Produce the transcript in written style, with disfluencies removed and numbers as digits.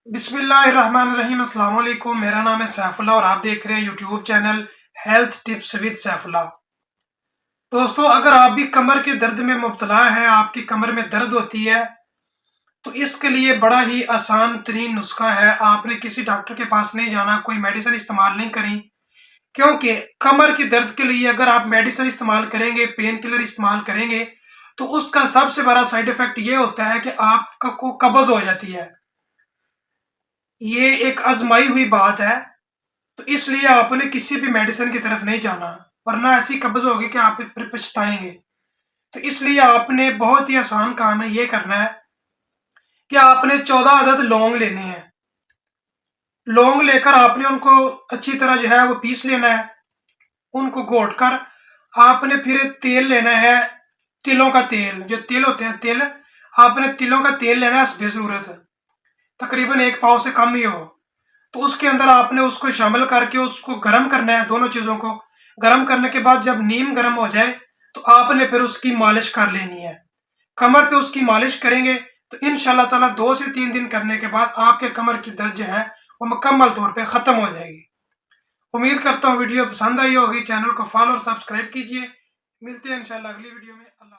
बिस्मिल्लाहिर्रहमानिर्रहीम। अस्सलाम वालेकुम। मेरा नाम है सैफुल्लाह और आप देख रहे हैं YouTube channel health tips with Saifullah. दोस्तों, अगर आप भी कमर के दर्द में मुब्तला हैं, आपकी कमर में दर्द होती है, तो इसके लिए बड़ा ही आसान तरीन नुस्खा है। आपने किसी डॉक्टर के पास नहीं जाना, कोई मेडिसिन इस्तेमाल नहीं करी, क्योंकि कमर के दर्द के लिए अगर आप मेडिसिन इस्तेमाल करेंगे, पेन किलर इस्तेमाल करेंगे, तो उसका सबसे बड़ा साइड इफ़ेक्ट ये होता है कि आपका को कब्ज़ हो जाती है। ये एक आज़माई हुई बात है, तो इसलिए आपने किसी भी मेडिसिन की तरफ नहीं जाना, वरना ऐसी कब्ज़ होगी कि आप फिर पछताएँगे। तो इसलिए आपने बहुत ही आसान काम है, ये करना है कि आपने 14 अदद लौंग लेने हैं। लौंग लेकर आपने उनको अच्छी तरह जो है वो पीस लेना है। उनको घोटकर आपने फिर तेल लेना है, तिलों का तेल, जो तिल होते हैं तिल, आपने तिलों का तेल लेना है हस्बे ज़रूरत, तकरीबन 1 पाव से कम ही हो। तो उसके अंदर आपने उसको शामिल करके उसको गरम करना है, दोनों चीज़ों को। गरम करने के बाद जब नीम गरम हो जाए, तो आपने फिर उसकी मालिश कर लेनी है। कमर पे उसकी मालिश करेंगे, तो इंशाल्लाह ताला 2 से 3 दिन करने के बाद आपके कमर की दर्द जो है, वो मुकम्मल तौर पे ख़त्म हो जाएगी। उम्मीद करता हूँ वीडियो पसंद आई होगी। चैनल को फॉलो और सब्सक्राइब कीजिए। मिलते हैं इंशाल्लाह अगली वीडियो में। अल्लाह